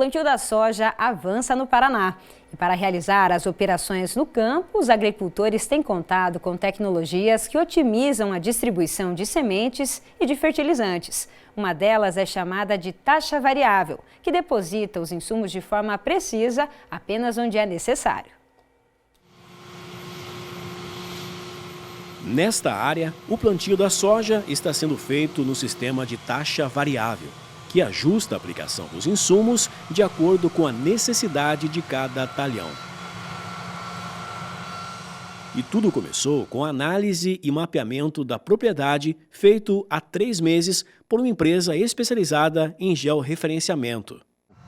plantio da soja avança no Paraná. E para realizar as operações no campo, os agricultores têm contado com tecnologias que otimizam a distribuição de sementes e de fertilizantes. Uma delas é chamada de taxa variável, que deposita os insumos de forma precisa apenas onde é necessário. Nesta área, o plantio da soja está sendo feito no sistema de taxa variável, que ajusta a aplicação dos insumos de acordo com a necessidade de cada talhão. E tudo começou com a análise e mapeamento da propriedade feito há 3 meses por uma empresa especializada em georreferenciamento.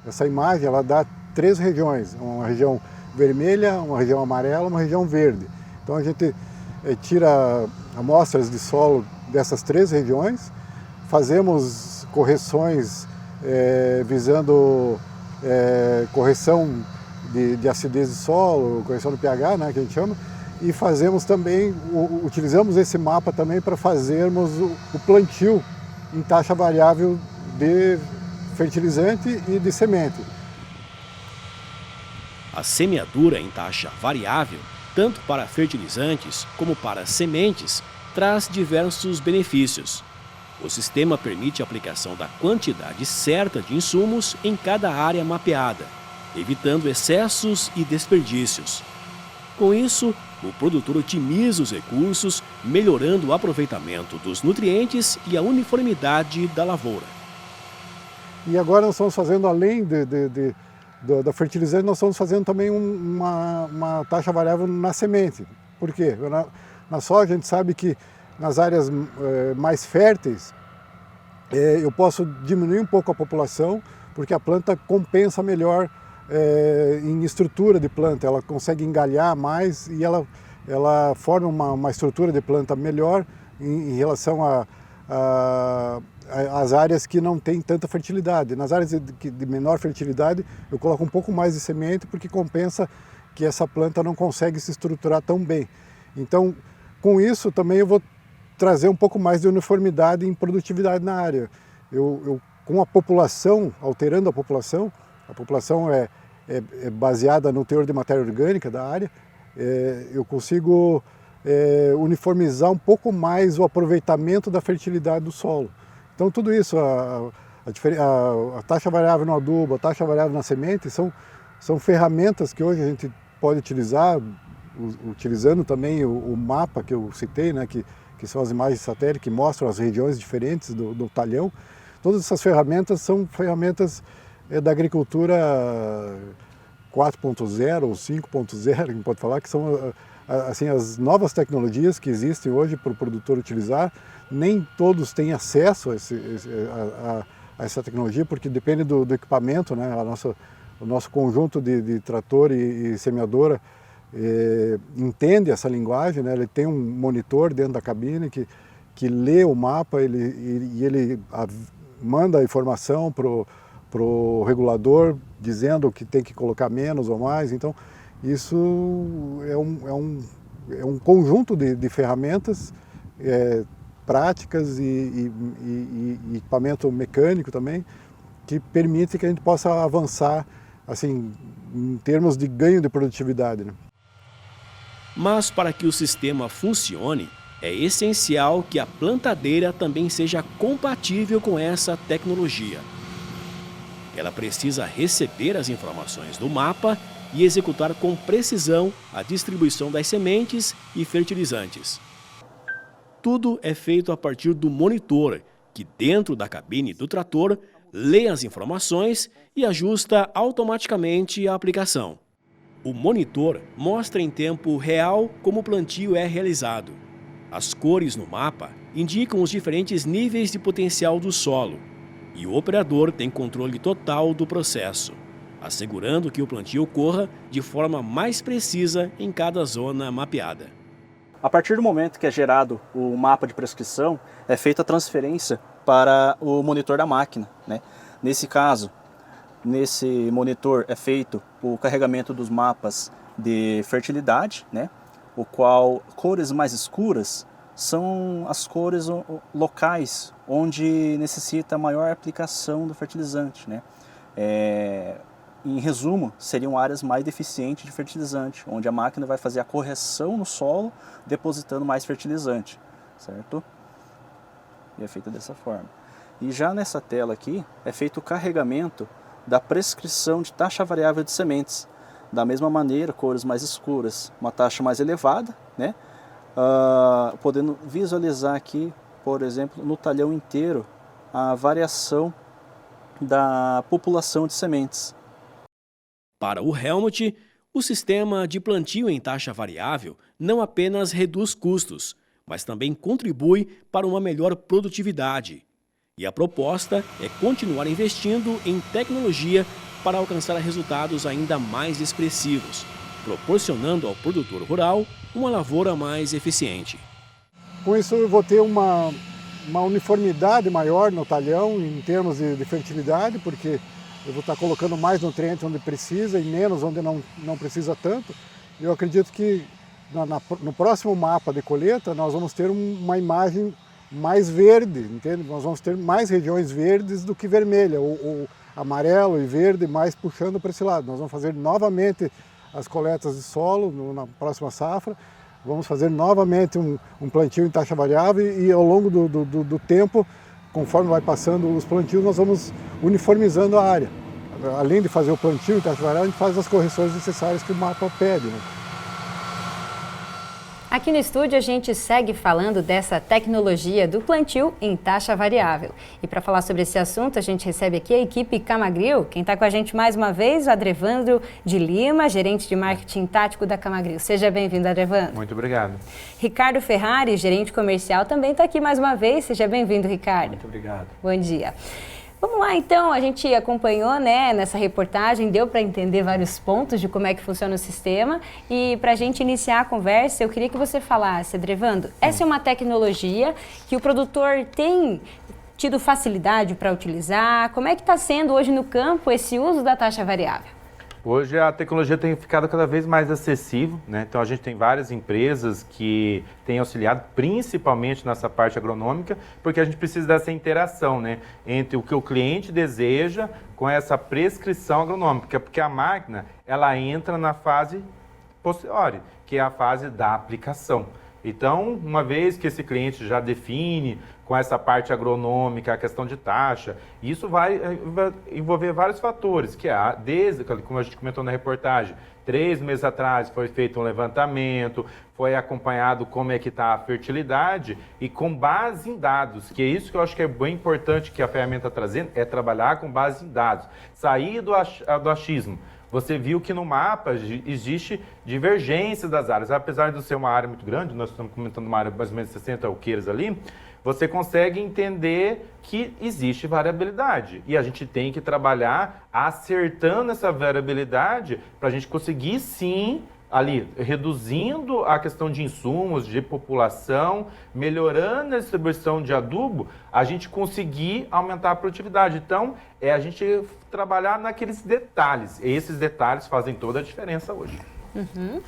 Essa imagem ela dá 3 regiões, uma região vermelha, uma região amarela, uma região verde. Então a gente tira amostras de solo dessas 3 regiões, fazemos correções visando correção de acidez de solo, correção do pH, né, que a gente chama, e fazemos também, utilizamos esse mapa também para fazermos o plantio em taxa variável de fertilizante e de semente. A semeadura em taxa variável, tanto para fertilizantes como para sementes, traz diversos benefícios. O sistema permite a aplicação da quantidade certa de insumos em cada área mapeada, evitando excessos e desperdícios. Com isso, o produtor otimiza os recursos, melhorando o aproveitamento dos nutrientes e a uniformidade da lavoura. E agora nós estamos fazendo, além da fertilizante, nós estamos fazendo também uma taxa variável na semente. Por quê? Na soja a gente sabe que nas áreas mais férteis, eu posso diminuir um pouco a população, porque a planta compensa melhor em estrutura de planta, ela consegue engalhar mais e ela forma uma estrutura de planta melhor em relação às áreas que não têm tanta fertilidade. Nas áreas de menor fertilidade, eu coloco um pouco mais de semente, porque compensa que essa planta não consegue se estruturar tão bem. Então, com isso também eu vou trazer um pouco mais de uniformidade em produtividade na área. Com a população, alterando a população é baseada no teor de matéria orgânica da área, eu consigo uniformizar um pouco mais o aproveitamento da fertilidade do solo. Então tudo isso, a taxa variável no adubo, a taxa variável na semente, são ferramentas que hoje a gente pode utilizar, utilizando também o mapa que eu citei, né, que são as imagens de satélite que mostram as regiões diferentes do talhão. Todas essas ferramentas são ferramentas da agricultura 4.0 ou 5.0, a gente pode falar, que são assim, as novas tecnologias que existem hoje para o produtor utilizar. Nem todos têm acesso a essa tecnologia, porque depende do equipamento, né? O nosso conjunto de trator e semeadora entende essa linguagem, né? Ele tem um monitor dentro da cabine que lê o mapa e ele manda a informação para o regulador dizendo que tem que colocar menos ou mais. Então isso é um conjunto de ferramentas práticas e equipamento mecânico também, que permite que a gente possa avançar assim, em termos de ganho de produtividade, né? Mas para que o sistema funcione, é essencial que a plantadeira também seja compatível com essa tecnologia. Ela precisa receber as informações do mapa e executar com precisão a distribuição das sementes e fertilizantes. Tudo é feito a partir do monitor, que dentro da cabine do trator lê as informações e ajusta automaticamente a aplicação. O monitor mostra em tempo real como o plantio é realizado. As cores no mapa indicam os diferentes níveis de potencial do solo e o operador tem controle total do processo, assegurando que o plantio ocorra de forma mais precisa em cada zona mapeada. A partir do momento que é gerado o mapa de prescrição, é feita a transferência para o monitor da máquina, né? Nesse caso, nesse monitor é feito o carregamento dos mapas de fertilidade, né? O qual cores mais escuras são as cores locais onde necessita maior aplicação do fertilizante, né? Em resumo, seriam áreas mais deficientes de fertilizante, onde a máquina vai fazer a correção no solo, depositando mais fertilizante, certo? E é feita dessa forma. E já nessa tela aqui, é feito o carregamento da prescrição de taxa variável de sementes. Da mesma maneira, cores mais escuras, uma taxa mais elevada, né? Podendo visualizar aqui, por exemplo, no talhão inteiro, a variação da população de sementes. Para o Helmut, o sistema de plantio em taxa variável não apenas reduz custos, mas também contribui para uma melhor produtividade. E a proposta é continuar investindo em tecnologia para alcançar resultados ainda mais expressivos, proporcionando ao produtor rural uma lavoura mais eficiente. Com isso eu vou ter uma uniformidade maior no talhão em termos de fertilidade, porque eu vou estar colocando mais nutrientes onde precisa e menos onde não precisa tanto. Eu acredito que no próximo mapa de colheita nós vamos ter uma imagem mais verde, entende? Nós vamos ter mais regiões verdes do que vermelha, ou amarelo e verde mais puxando para esse lado. Nós vamos fazer novamente as coletas de solo na próxima safra, vamos fazer novamente um plantio em taxa variável e ao longo do tempo, conforme vai passando os plantios, nós vamos uniformizando a área. Além de fazer o plantio em taxa variável, a gente faz as correções necessárias que o mapa pede, né? Aqui no estúdio a gente segue falando dessa tecnologia do plantio em taxa variável. E para falar sobre esse assunto, a gente recebe aqui a equipe Camagril. Quem está com a gente mais uma vez, o Adrevandro de Lima, gerente de marketing tático da Camagril. Seja bem-vindo, Adrevandro. Muito obrigado. Ricardo Ferrari, gerente comercial, também está aqui mais uma vez. Seja bem-vindo, Ricardo. Muito obrigado. Bom dia. Vamos lá, então, a gente acompanhou, né, nessa reportagem, deu para entender vários pontos de como é que funciona o sistema e para a gente iniciar a conversa, eu queria que você falasse, Adrevando, essa é uma tecnologia que o produtor tem tido facilidade para utilizar, como é que está sendo hoje no campo esse uso da taxa variável? Hoje a tecnologia tem ficado cada vez mais acessível, né? Então a gente tem várias empresas que têm auxiliado, principalmente nessa parte agronômica, porque a gente precisa dessa interação, né, entre o que o cliente deseja com essa prescrição agronômica, porque a máquina ela entra na fase posterior, que é a fase da aplicação. Então, uma vez que esse cliente já define com essa parte agronômica, a questão de taxa, isso vai envolver vários fatores, que é, desde, como a gente comentou na reportagem, 3 meses atrás foi feito um levantamento, foi acompanhado como é que está a fertilidade e com base em dados, que é isso que eu acho que é bem importante que a ferramenta está trazendo, é trabalhar com base em dados, sair do achismo. Você viu que no mapa existe divergência das áreas, apesar de ser uma área muito grande, nós estamos comentando uma área de mais ou menos 60 alqueires ali, você consegue entender que existe variabilidade e a gente tem que trabalhar acertando essa variabilidade para a gente conseguir sim ali reduzindo a questão de insumos, de população, melhorando a distribuição de adubo, a gente conseguir aumentar a produtividade. Então, é a gente trabalhar naqueles detalhes. E esses detalhes fazem toda a diferença hoje. Uhum.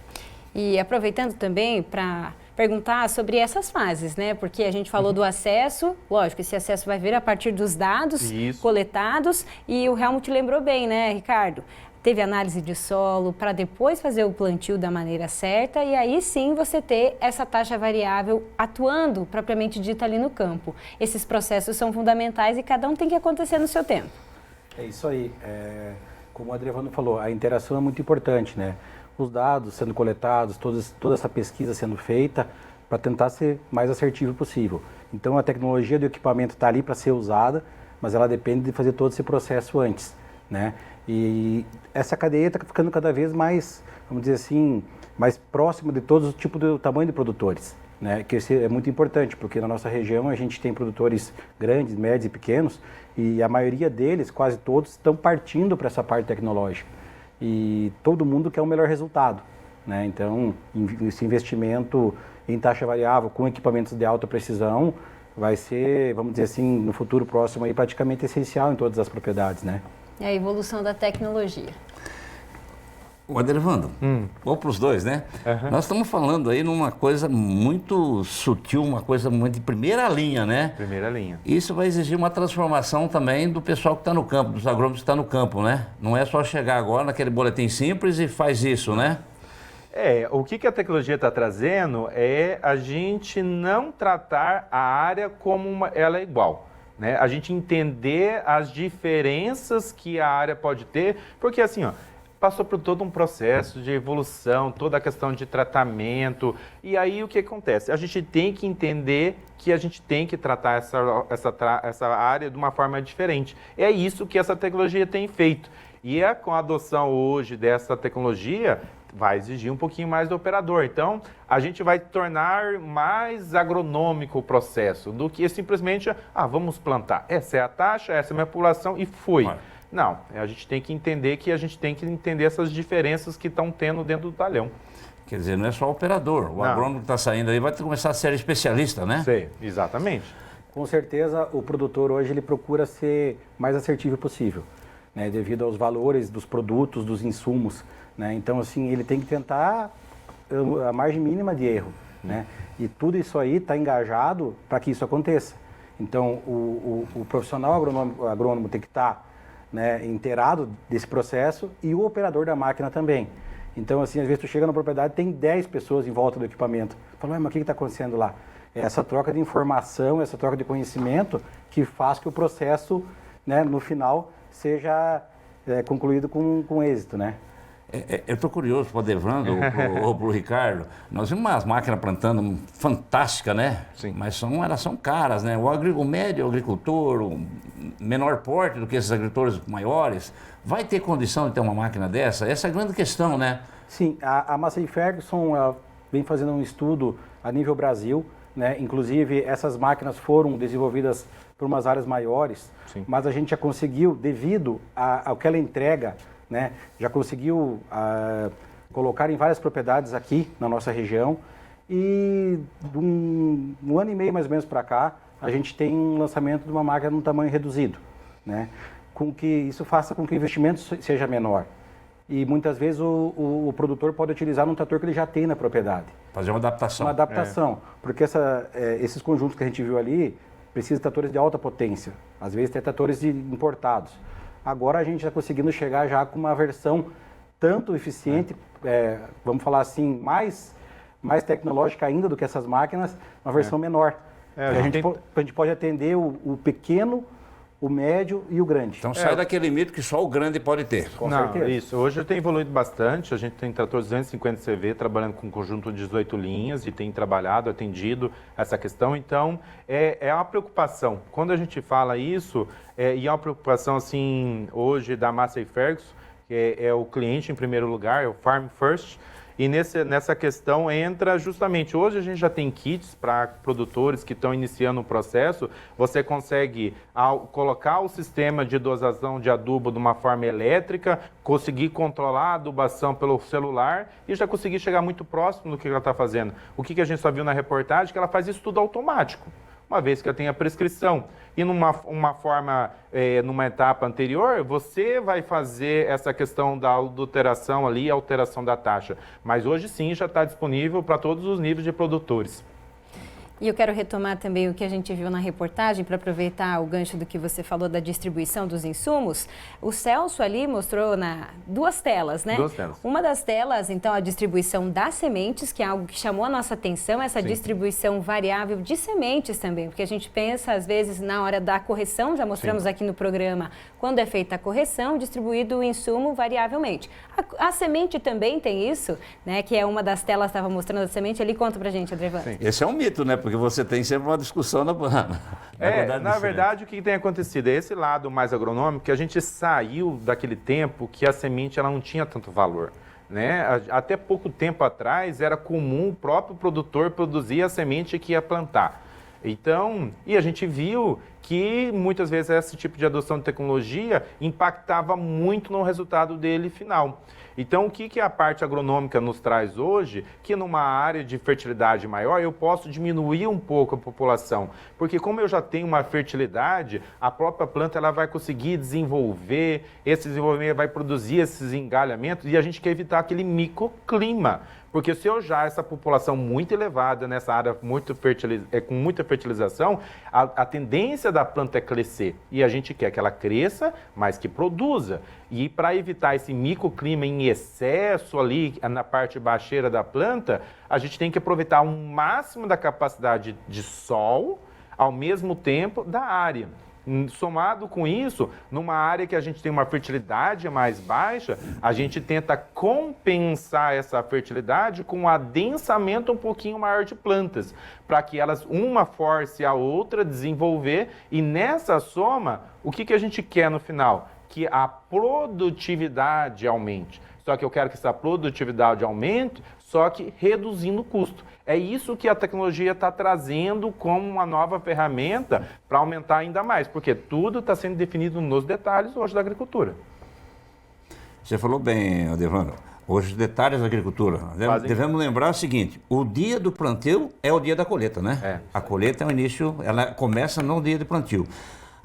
E aproveitando também para perguntar sobre essas fases, né? Porque a gente falou do acesso, lógico, esse acesso vai vir a partir dos dados coletados e o Helmut lembrou bem, né, Ricardo? Teve análise de solo para depois fazer o plantio da maneira certa e aí sim você ter essa taxa variável atuando propriamente dita ali no campo. Esses processos são fundamentais e cada um tem que acontecer no seu tempo. É isso aí. Como o Adrevando falou, a interação é muito importante, né? Os dados sendo coletados, toda essa pesquisa sendo feita para tentar ser mais assertivo possível. Então a tecnologia do equipamento está ali para ser usada, mas ela depende de fazer todo esse processo antes, né? E essa cadeia está ficando cada vez mais, vamos dizer assim, mais próxima de todos os tipos de tamanho de produtores, né? Que é muito importante, porque na nossa região a gente tem produtores grandes, médios e pequenos, e a maioria deles, quase todos, estão partindo para essa parte tecnológica. E todo mundo quer o melhor resultado, né? Então, esse investimento em taxa variável com equipamentos de alta precisão vai ser, vamos dizer assim, no futuro próximo aí, praticamente essencial em todas as propriedades, né? É a evolução da tecnologia. O Adrevando, ou para os dois, né? Nós estamos falando aí numa coisa muito sutil, uma coisa muito de primeira linha, né? Primeira linha. Isso vai exigir uma transformação também do pessoal que está no campo, dos agrônomos que estão no campo, né? Não é só chegar agora naquele boletim simples e faz isso, né? O que a tecnologia está trazendo é a gente não tratar a área como ela é igual. Né? A gente entender as diferenças que a área pode ter, porque assim, passou por todo um processo de evolução, toda a questão de tratamento, e aí o que acontece? A gente tem que entender que a gente tem que tratar essa área de uma forma diferente. É isso que essa tecnologia tem feito. E com a adoção hoje dessa tecnologia, vai exigir um pouquinho mais do operador. Então, a gente vai tornar mais agronômico o processo do que simplesmente, vamos plantar. Essa é a taxa, essa é a minha população e foi. Não, a gente tem que entender essas diferenças que estão tendo dentro do talhão. Quer dizer, não é só o operador. O agrônomo que está saindo aí vai começar a ser especialista, né? Sim, exatamente. Com certeza, o produtor hoje ele procura ser mais assertivo possível, né, devido aos valores dos produtos, dos insumos. Né? Então, assim, ele tem que tentar a margem mínima de erro. Né? E tudo isso aí está engajado para que isso aconteça. Então, o profissional agrônomo tem que estar inteirado desse processo e o operador da máquina também. Então, assim, às vezes tu chega na propriedade tem 10 pessoas em volta do equipamento. Fala, mas o que está acontecendo lá? É essa troca de informação, essa troca de conhecimento que faz que o processo, né, no final, seja concluído com êxito, né? Eu estou curioso para o Adrevando ou para o Ricardo. Nós vimos umas máquinas plantando fantásticas, né? Sim. Mas elas são caras, né? O médio agricultor, o menor porte do que esses agricultores maiores, vai ter condição de ter uma máquina dessa? Essa é a grande questão, né? Sim, a Massey Ferguson ela vem fazendo um estudo a nível Brasil, né? Inclusive, essas máquinas foram desenvolvidas por umas áreas maiores, sim, mas a gente já conseguiu, devido ao que ela entrega, né, já conseguiu colocar em várias propriedades aqui na nossa região e de um ano e meio mais ou menos para cá, a gente tem um lançamento de uma máquina num tamanho reduzido, né, com que isso faça com que o investimento seja menor. E muitas vezes o produtor pode utilizar num trator que ele já tem na propriedade. Fazer uma adaptação. Uma adaptação, porque esses conjuntos que a gente viu ali precisam de tratores de alta potência, às vezes tem tratores importados. Agora a gente está conseguindo chegar já com uma versão tanto eficiente, vamos falar assim, mais tecnológica ainda do que essas máquinas, uma versão menor. A gente pode atender o pequeno, o médio e o grande. Então sai daquele mito que só o grande pode ter. Com certeza. Isso. Hoje tem evoluído bastante, a gente tem trator 250 CV trabalhando com um conjunto de 18 linhas e tem trabalhado, atendido essa questão. Então, é uma preocupação. Quando a gente fala isso, e é uma preocupação assim, hoje da Massey Ferguson, que é o cliente em primeiro lugar, é o Farm First. E nessa questão entra justamente, hoje a gente já tem kits para produtores que estão iniciando o processo, você consegue colocar o sistema de dosação de adubo de uma forma elétrica, conseguir controlar a adubação pelo celular e já conseguir chegar muito próximo do que ela está fazendo. O que a gente só viu na reportagem, que ela faz isso tudo automático, uma vez que ela tem a prescrição. E numa etapa anterior, você vai fazer essa questão da adulteração ali, a alteração da taxa. Mas hoje sim já está disponível para todos os níveis de produtores. E eu quero retomar também o que a gente viu na reportagem, para aproveitar o gancho do que você falou da distribuição dos insumos. O Celso ali mostrou duas telas, né? Duas telas. Uma das telas, então, a distribuição das sementes, que é algo que chamou a nossa atenção, essa sim, distribuição variável de sementes também, porque a gente pensa, às vezes, na hora da correção, já mostramos sim, aqui no programa, quando é feita a correção, distribuído o insumo variavelmente. A semente também tem isso, né? Que é uma das telas, estava mostrando a semente ali. Conta pra gente, Adrevando. Esse é um mito, né? Porque você tem sempre uma discussão na verdade, o que tem acontecido? É esse lado mais agronômico que a gente saiu daquele tempo que a semente ela não tinha tanto valor. Né? Até pouco tempo atrás era comum o próprio produtor produzir a semente que ia plantar. Então, e a gente viu que muitas vezes esse tipo de adoção de tecnologia impactava muito no resultado dele final. Então, o que a parte agronômica nos traz hoje? Que numa área de fertilidade maior, eu posso diminuir um pouco a população. Porque como eu já tenho uma fertilidade, a própria planta ela vai conseguir desenvolver, esse desenvolvimento vai produzir esses engalhamentos e a gente quer evitar aquele microclima. Porque se eu já essa população muito elevada nessa área com muita fertilização, a tendência da planta é crescer. E a gente quer que ela cresça, mas que produza. E para evitar esse microclima em excesso ali na parte baixeira da planta, a gente tem que aproveitar o máximo da capacidade de sol, ao mesmo tempo da área. Somado com isso, numa área que a gente tem uma fertilidade mais baixa, a gente tenta compensar essa fertilidade com um adensamento um pouquinho maior de plantas, para que elas, uma force a outra a desenvolver, e nessa soma, o que a gente quer no final? Que a produtividade aumente. Só que eu quero que essa produtividade aumente, só que reduzindo o custo. É isso que a tecnologia está trazendo como uma nova ferramenta para aumentar ainda mais, porque tudo está sendo definido nos detalhes hoje da agricultura. Você falou bem, Adevando. Hoje, os detalhes da agricultura. Devemos lembrar o seguinte, o dia do plantio é o dia da colheita, né? A colheita é o início, ela começa no dia do plantio.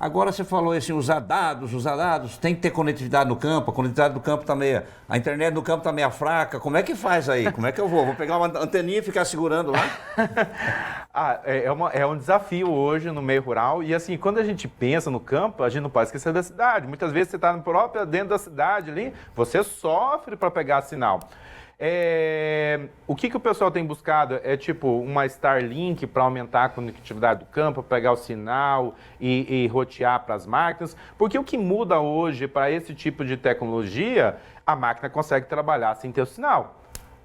Agora você falou assim, usar dados, tem que ter conectividade no campo, a conectividade do campo está meia, a internet no campo está meia fraca, como é que faz aí? Como é que eu vou? Vou pegar uma anteninha e ficar segurando lá? É um desafio hoje no meio rural e assim, quando a gente pensa no campo, a gente não pode esquecer da cidade. Muitas vezes você está dentro da cidade ali, você sofre para pegar sinal. O que o pessoal tem buscado é tipo uma Starlink para aumentar a conectividade do campo, pegar o sinal e rotear para as máquinas, porque o que muda hoje para esse tipo de tecnologia, a máquina consegue trabalhar sem ter o sinal.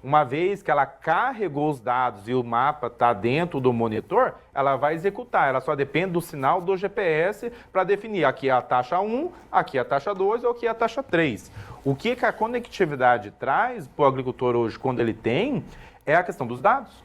Uma vez que ela carregou os dados e o mapa está dentro do monitor, ela vai executar. Ela só depende do sinal do GPS para definir aqui é a taxa 1, aqui é a taxa 2 ou aqui é a taxa 3. O que a conectividade traz para o agricultor hoje, quando ele tem, é a questão dos dados.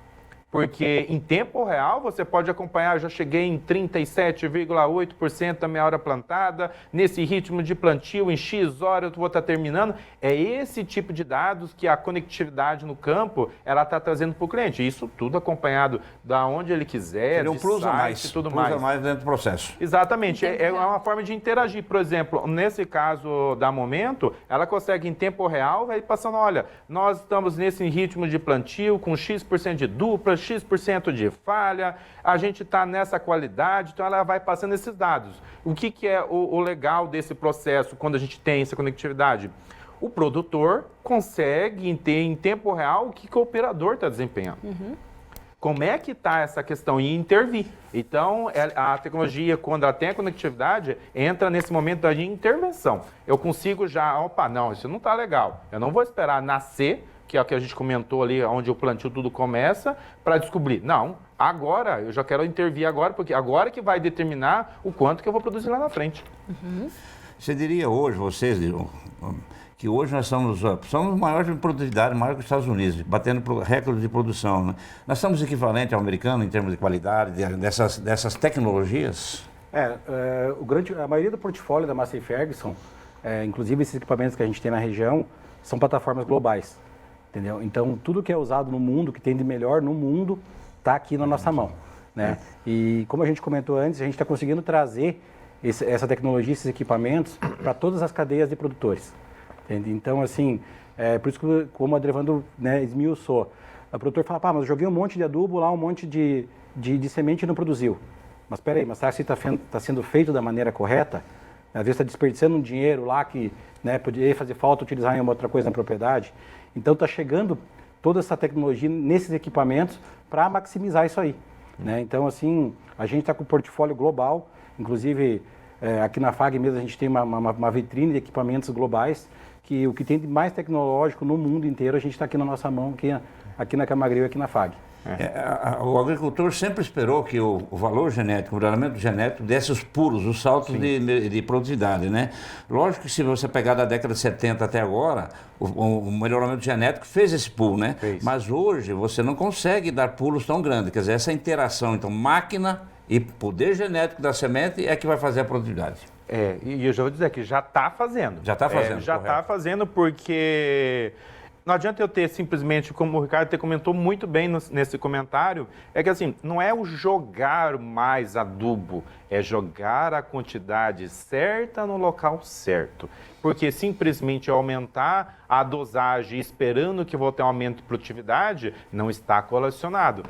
Porque em tempo real você pode acompanhar, já cheguei em 37,8% da minha hora plantada, nesse ritmo de plantio, em X horas eu vou estar terminando. É esse tipo de dados que a conectividade no campo ela está trazendo para o cliente. Isso tudo acompanhado da onde ele quiser, de site mais, e tudo mais. Mais dentro do processo. Exatamente, é uma forma de interagir. Por exemplo, nesse caso da Momento, ela consegue em tempo real, vai passando, olha, nós estamos nesse ritmo de plantio com X% de dupla, X% de falha, a gente está nessa qualidade, então ela vai passando esses dados. O que é o legal desse processo quando a gente tem essa conectividade? O produtor consegue ter em tempo real o que o operador está desempenhando. Como é que está essa questão e intervir. Então, a tecnologia, quando ela tem a conectividade, entra nesse momento de intervenção. Eu consigo já, não, isso não está legal. Eu não vou esperar nascer, que é o que a gente comentou ali, onde o plantio tudo começa, para descobrir. Não, agora, eu já quero intervir agora, porque agora que vai determinar o quanto que eu vou produzir lá na frente. Você diria hoje, vocês, que hoje nós somos maiores de produtividade, maior que os Estados Unidos, batendo recorde de produção, né? Nós somos equivalentes ao americano em termos de qualidade dessas tecnologias? A maioria do portfólio da Massey Ferguson, inclusive esses equipamentos que a gente tem na região, são plataformas globais. Entendeu? Então, tudo que é usado no mundo, que tem de melhor no mundo, está aqui na nossa mão. Né? E como a gente comentou antes, a gente está conseguindo trazer essa tecnologia, esses equipamentos, para todas as cadeias de produtores. Entende? Então, assim, por isso que, como o Adrevando, né, esmiuçou, o produtor fala, mas eu joguei um monte de adubo lá, um monte de semente e não produziu. Mas espera aí, mas será que está sendo feito da maneira correta? Às vezes está desperdiçando um dinheiro lá que, né, poderia fazer falta utilizar em uma outra coisa na propriedade. Então está chegando toda essa tecnologia nesses equipamentos para maximizar isso aí. Né? Então, assim, a gente está com o portfólio global, inclusive aqui na FAG mesmo a gente tem uma vitrine de equipamentos globais, que o que tem de mais tecnológico no mundo inteiro a gente está aqui na nossa mão, aqui na Camagril e aqui na FAG. O agricultor sempre esperou que o valor genético, o melhoramento genético desse os pulos, os saltos de produtividade, né? Lógico que se você pegar da década de 70 até agora, o melhoramento genético fez esse pulo, né? Mas hoje você não consegue dar pulos tão grandes, quer dizer, essa interação, então máquina E poder genético da semente é que vai fazer a produtividade. E eu já vou dizer que já está fazendo. Já está fazendo, já está fazendo porque não adianta eu ter simplesmente, como o Ricardo comentou muito bem nesse comentário, é que assim, não é o jogar mais adubo, é jogar a quantidade certa no local certo. Porque simplesmente aumentar a dosagem esperando que vou ter um aumento de produtividade não está correlacionado.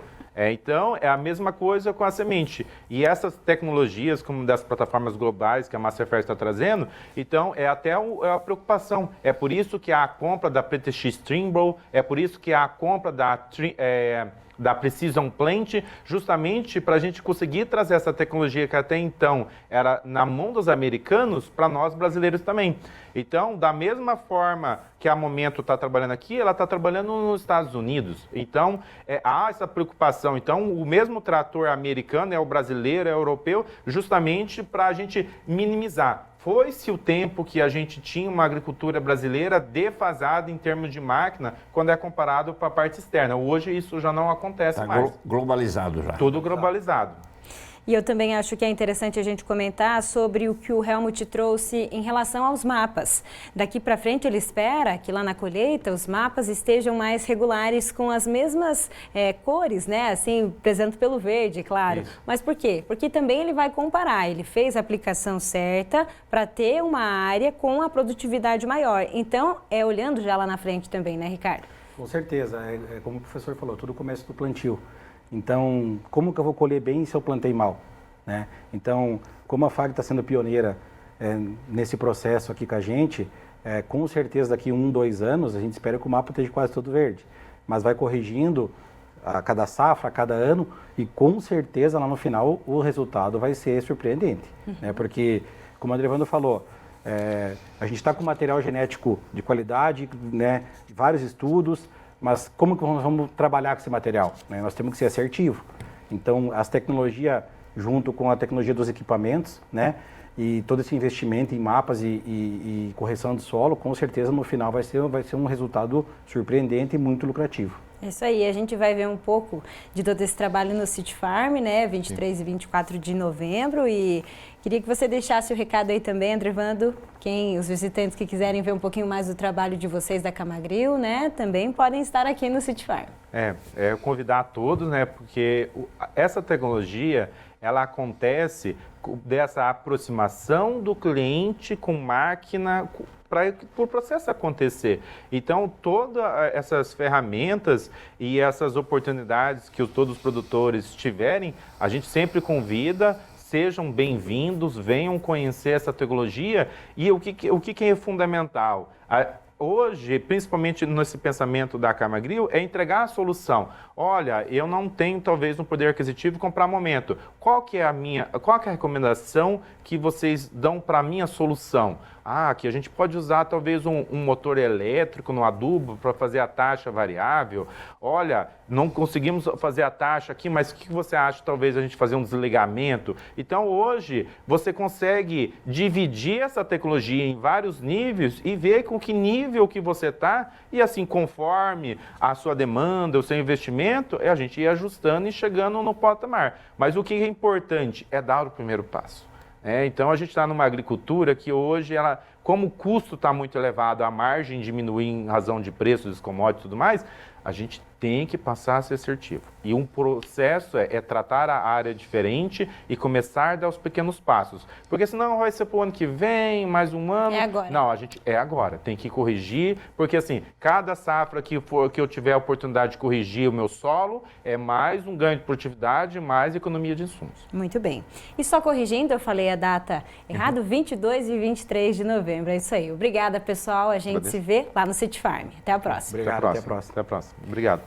Então, é a mesma coisa com a semente. E essas tecnologias, como das plataformas globais que a Masterfair está trazendo, então, é até a preocupação. É por isso que há a compra da PTX Trimble, é por isso que há a compra da Precision Plant, justamente para a gente conseguir trazer essa tecnologia que até então era na mão dos americanos, para nós brasileiros também. Então, da mesma forma que a Momento está trabalhando aqui, ela está trabalhando nos Estados Unidos. Então, há essa preocupação. Então, o mesmo trator americano é o brasileiro, é o europeu, justamente para a gente minimizar. Foi-se o tempo que a gente tinha uma agricultura brasileira defasada em termos de máquina quando é comparado para a parte externa. Hoje isso já não acontece mais. Globalizado já. Tudo globalizado. E eu também acho que é interessante a gente comentar sobre o que o Helmut trouxe em relação aos mapas. Daqui para frente ele espera que lá na colheita os mapas estejam mais regulares com as mesmas cores, né? Assim, prezando pelo verde, claro. Isso. Mas por quê? Porque também ele vai comparar. Ele fez a aplicação certa para ter uma área com a produtividade maior. Então, olhando já lá na frente também, né, Ricardo? Com certeza. Como o professor falou, tudo começa do plantio. Então, como que eu vou colher bem se eu plantei mal? Né? Então, como a FAG está sendo pioneira nesse processo aqui com a gente, com certeza daqui 1, 2 anos, a gente espera que o mapa esteja quase todo verde. Mas vai corrigindo a cada safra, a cada ano, e com certeza lá no final o resultado vai ser surpreendente. Né? Porque, como o Adrevando falou, a gente está com material genético de qualidade, né? Vários estudos, mas como que nós vamos trabalhar com esse material? Né? Nós temos que ser assertivo. Então, as tecnologias, junto com a tecnologia dos equipamentos, né? E todo esse investimento em mapas e correção do solo, com certeza no final vai ser um resultado surpreendente e muito lucrativo. É isso aí, a gente vai ver um pouco de todo esse trabalho no City Farm, né? 23 Sim. e 24 de novembro, e queria que você deixasse o recado aí também, Adrevando, os visitantes que quiserem ver um pouquinho mais do trabalho de vocês da Camagril, né? Também podem estar aqui no City Farm. Convidar a todos, né? Porque essa tecnologia, ela acontece dessa aproximação do cliente com máquina, para o processo acontecer. Então, todas essas ferramentas e essas oportunidades que todos os produtores tiverem, a gente sempre convida, sejam bem-vindos, venham conhecer essa tecnologia. E o que é fundamental? Hoje, principalmente nesse pensamento da Camagril, é entregar a solução. Olha, eu não tenho talvez um poder aquisitivo comprar Momento. Qual que é a recomendação que vocês dão para a minha solução? Que a gente pode usar talvez um motor elétrico no adubo para fazer a taxa variável. Olha, não conseguimos fazer a taxa aqui, mas o que você acha talvez a gente fazer um desligamento? Então hoje você consegue dividir essa tecnologia em vários níveis e ver com que nível que você está e assim conforme a sua demanda, o seu investimento, a gente ir ajustando e chegando no patamar. Mas o que é importante é dar o primeiro passo. Então a gente está numa agricultura que hoje, como o custo está muito elevado, a margem diminui em razão de preços dos commodities e tudo mais, a gente tem que passar a ser assertivo. E um processo é tratar a área diferente e começar a dar os pequenos passos. Porque senão vai ser para o ano que vem, mais um ano. É agora. Não, é agora. Tem que corrigir, porque assim, cada safra que eu tiver a oportunidade de corrigir o meu solo, é mais um ganho de produtividade, mais economia de insumos. Muito bem. E só corrigindo, eu falei a data errado, 22 e 23 de novembro. É isso aí. Obrigada, pessoal. A gente se vê lá no City Farm. Até a próxima. Obrigado, até a próxima. Até a próxima. Obrigado.